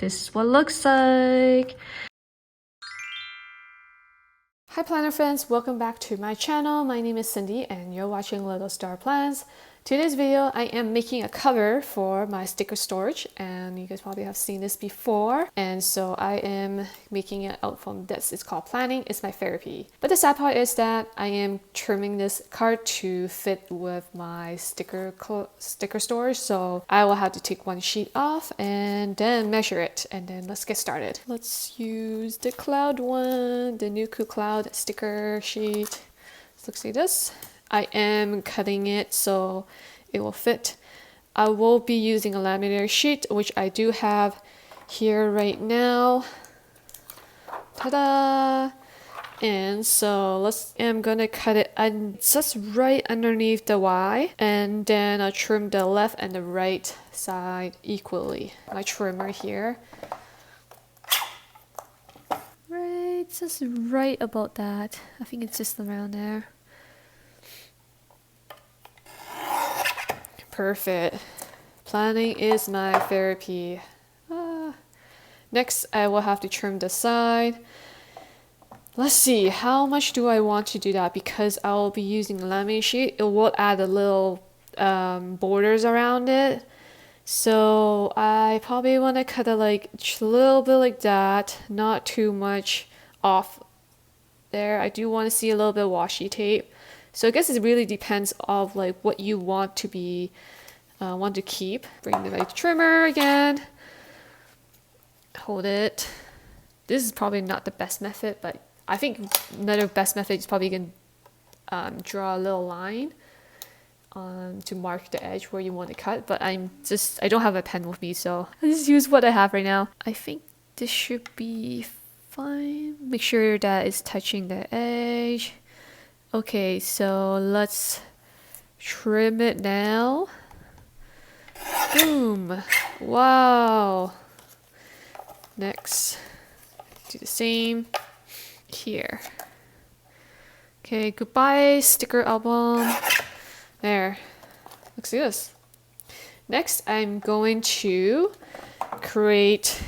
this is what it looks like. Hi planner friends, welcome back to my channel. My name is Cindy and you're watching Little Star Plans. Today's video, I am making a cover for my sticker storage, and you guys probably have seen this before. And so I am making it out from this. It's called Planning. It's my therapy. But the sad part is that I am trimming this card to fit with my sticker storage. So I will have to take one sheet off and then measure it. And then let's get started. Let's use the cloud one, the Nuku Cloud sticker sheet. It looks like this. I am cutting it so it will fit. I will be using a laminator sheet, which I do have here right now. Ta-da! And so I'm gonna cut it just right underneath the Y, and then I'll trim the left and the right side equally. My trimmer here. Right, just right about that. I think it's just around there. Perfect. Planning is my therapy. Next, I will have to trim the side. Let's see, how much do I want to do that? Because I will be using a laminate sheet, it will add a little borders around it. So I probably want to cut it like a little bit like that, not too much off there. I do want to see a little bit of washi tape. So I guess it really depends of like what you want to be want to keep. Bring the trimmer again. Hold it. This is probably not the best method, but I think another best method is probably you can draw a little line to mark the edge where you want to cut. But I don't have a pen with me, so I just use what I have right now. I think this should be fine. Make sure that it's touching the edge. Okay, so let's trim it now. Boom! Wow! Next, do the same here. Okay, goodbye sticker album. There. Looks like this. Next, I'm going to create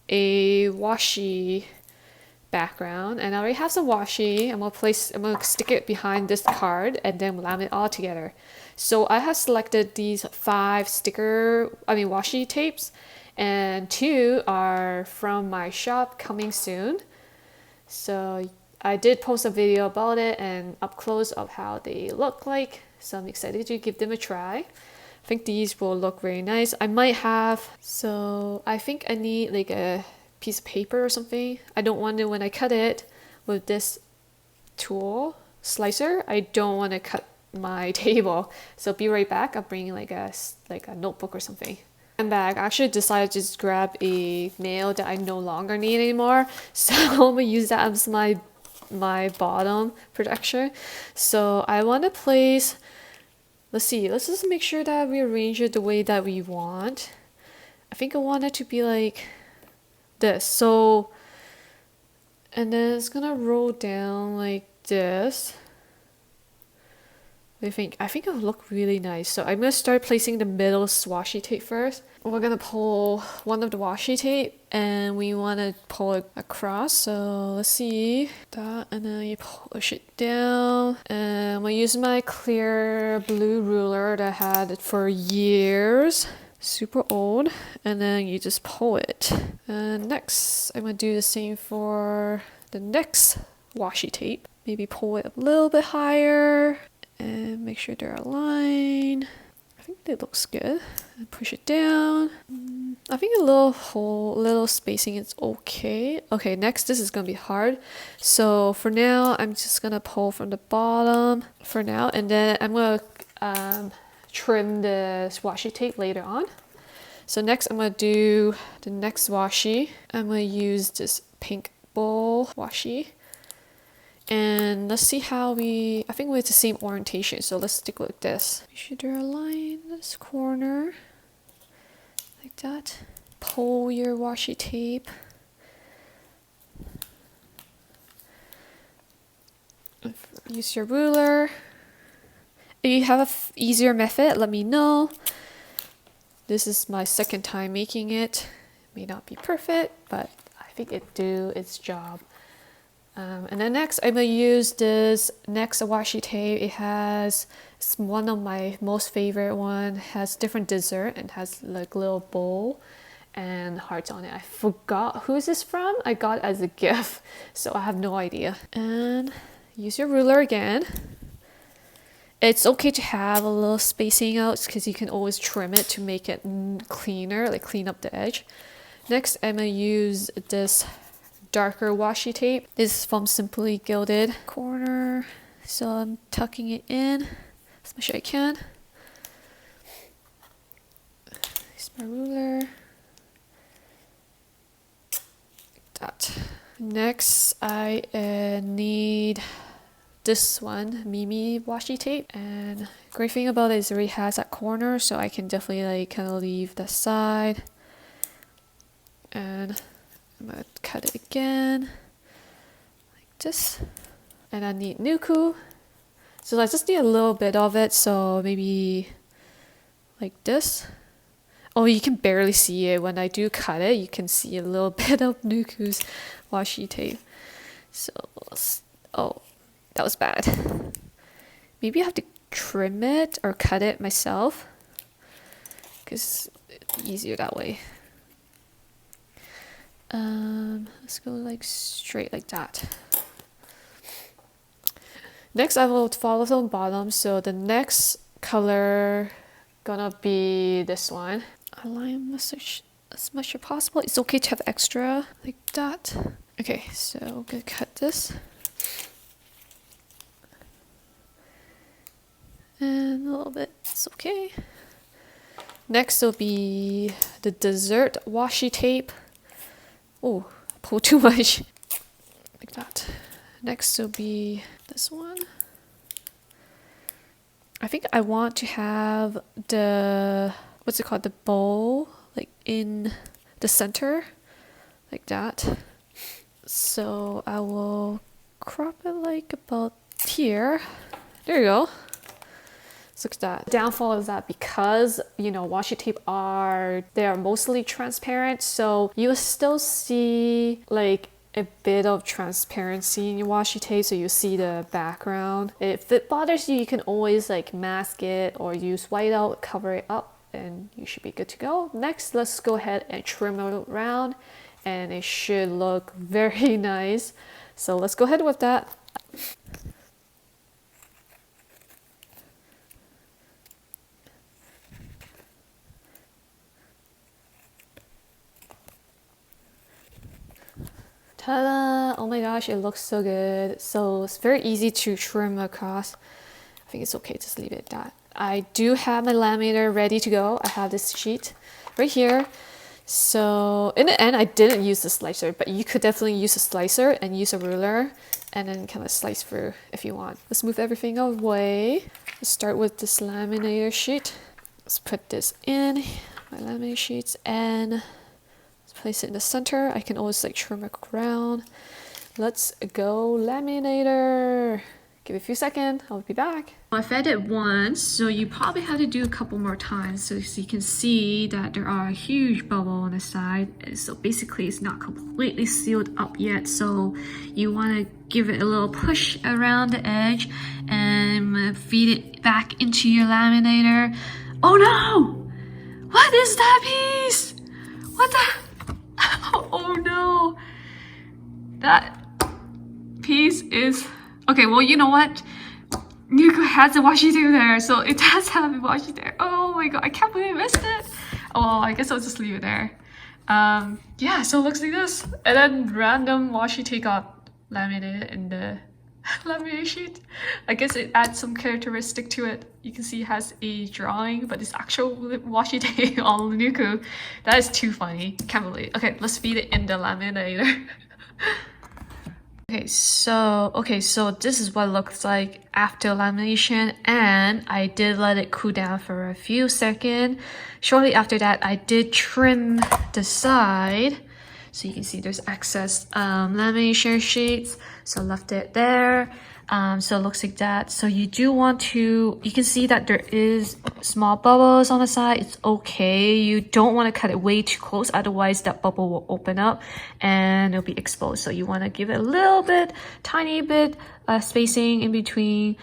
a washi background, and I already have some washi. I'm gonna stick it behind this card and then laminate it all together. So I have selected these 5 washi tapes, and 2 are from my shop coming soon. So I did post a video about it and up close of how they look like. So I'm excited to give them a try. I think these will look very nice. I think I need like a piece of paper or something. I don't want to, when I cut it with this tool slicer, I don't want to cut my table. So be right back. I'll bring like a notebook or something. I'm back. I actually decided to just grab a nail that I no longer need anymore. So I'm gonna use that as my bottom protection. So I want to place, let's just make sure that we arrange it the way that we want. I think I want it to be like this. So, and then it's gonna roll down like this. I think it will look really nice. So I'm gonna start placing the middle washi tape first. We're gonna pull one of the washi tape and we want to pull it across. So let's see that, and then you push it down. And I'm gonna use my clear blue ruler that I had it for years. Super old, and then you just pull it. And next I'm gonna do the same for the next washi tape. Maybe pull it a little bit higher and make sure they're aligned. I think that looks good. And push it down. I think a little spacing is okay. Okay, next, this is gonna be hard. So for now I'm just gonna pull from the bottom for now, and then I'm gonna trim the washi tape later on. So next I'm going to do the next washi. I'm going to use this pink bowl washi. And let's see how I think we have the same orientation, so let's stick with this. You should draw a line in this corner, like that. Pull your washi tape. Use your ruler. If you have an easier method, let me know. This is my second time making it. may not be perfect, but I think it do its job. And then next, I'm gonna use this next washi tape. It's one of my most favorite one. It has different dessert and has like little bowl and hearts on it. I forgot who is this from. I got it as a gift, so I have no idea. And use your ruler again. It's okay to have a little spacing out because you can always trim it to make it cleaner, like clean up the edge. Next, I'm gonna use this darker washi tape. This is from Simply Gilded corner. So I'm tucking it in as much as I can. Use my ruler. Like that. Next, I need this one, Mimi washi tape. And great thing about it is it already has that corner, so I can definitely like kind of leave that side. And I'm gonna cut it again, like this. And I need nuku. So I just need a little bit of it, so maybe like this. Oh, you can barely see it. When I do cut it, you can see a little bit of nuku's washi tape. So, oh, that was bad. Maybe I have to trim it or cut it myself, because it's easier that way. Let's go like straight like that. Next, I will follow from the bottom. So the next color gonna be this one. Align as much as possible. It's okay to have extra like that. Okay, so I'm gonna cut this. And a little bit, it's okay. Next will be the dessert washi tape. Oh, pull too much. Like that. Next will be this one. I think I want to have the, what's it called? The bowl, like in the center, like that. So I will crop it like about here. There you go. Look at that. Downfall is that because, you know, washi tape they are mostly transparent, so you still see like a bit of transparency in your washi tape, so you see the background. If it bothers you, you can always like mask it or use whiteout, cover it up, and you should be good to go. Next, let's go ahead and trim it around, and it should look very nice. So let's go ahead with that. Ta-da! Oh my gosh, it looks so good. So it's very easy to trim across. I think it's okay, just leave it at that. I do have my laminator ready to go. I have this sheet right here. So in the end, I didn't use the slicer, but you could definitely use a slicer and use a ruler and then kind of slice through if you want. Let's move everything away. Let's start with this laminator sheet. Let's put this in my laminator sheets and place it in the center. I can always like trim it around. Let's go laminator. Give it a few seconds, I'll be back. I fed it once, so you probably have to do a couple more times. So you can see that there are a huge bubble on the side. So basically it's not completely sealed up yet. So you want to give it a little push around the edge and feed it back into your laminator. Oh no! What is that piece? What the? Oh no, that piece is okay. Well, you know what, Nuku has a washi tape there, so it does have a washi there. Oh my god, I can't believe I missed it. Oh well, I guess I'll just leave it there. Yeah, so it looks like this, and then random washi tape got laminated in the laminate sheet. I guess it adds some characteristic to it. You can see it has a drawing, but it's actual washi tape on Nuku. That is too funny. Can't believe. Okay, let's feed it in the laminator. Okay, so this is what it looks like after lamination, and I did let it cool down for a few seconds. Shortly after that, I did trim the side. So you can see there's excess lamination sheets, so I left it there. So it looks like that. So you do want to, you can see that there is small bubbles on the side. It's okay. You don't want to cut it way too close, otherwise that bubble will open up and it'll be exposed. So you want to give it a little bit, tiny bit spacing in between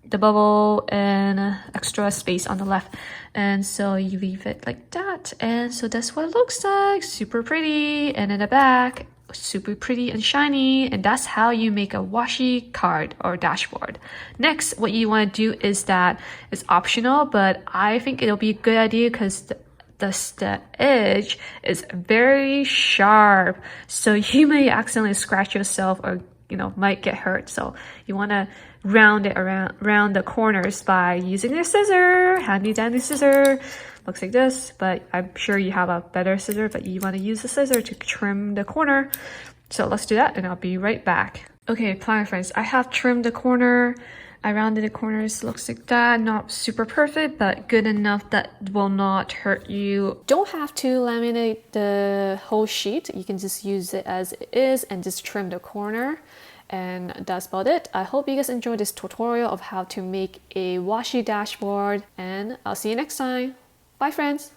the bubble and extra space on the left. And so you leave it like that. And so that's what it looks like. Super pretty. And in the back, super pretty and shiny. And that's how you make a washi card or dashboard. Next, what you want to do is that it's optional, but I think it'll be a good idea because the edge is very sharp. So you may accidentally scratch yourself or might get hurt. So you want to round it around the corners by using a scissor, handy dandy scissor. Looks like this, but I'm sure you have a better scissor, but you want to use the scissor to trim the corner. So let's do that and I'll be right back. Okay, planner friends, I have trimmed the corner. I rounded the corners, looks like that. Not super perfect, but good enough that will not hurt you. Don't have to laminate the whole sheet. You can just use it as it is and just trim the corner. And that's about it. I hope you guys enjoyed this tutorial of how to make a washi dashboard, and I'll see you next time. Bye friends!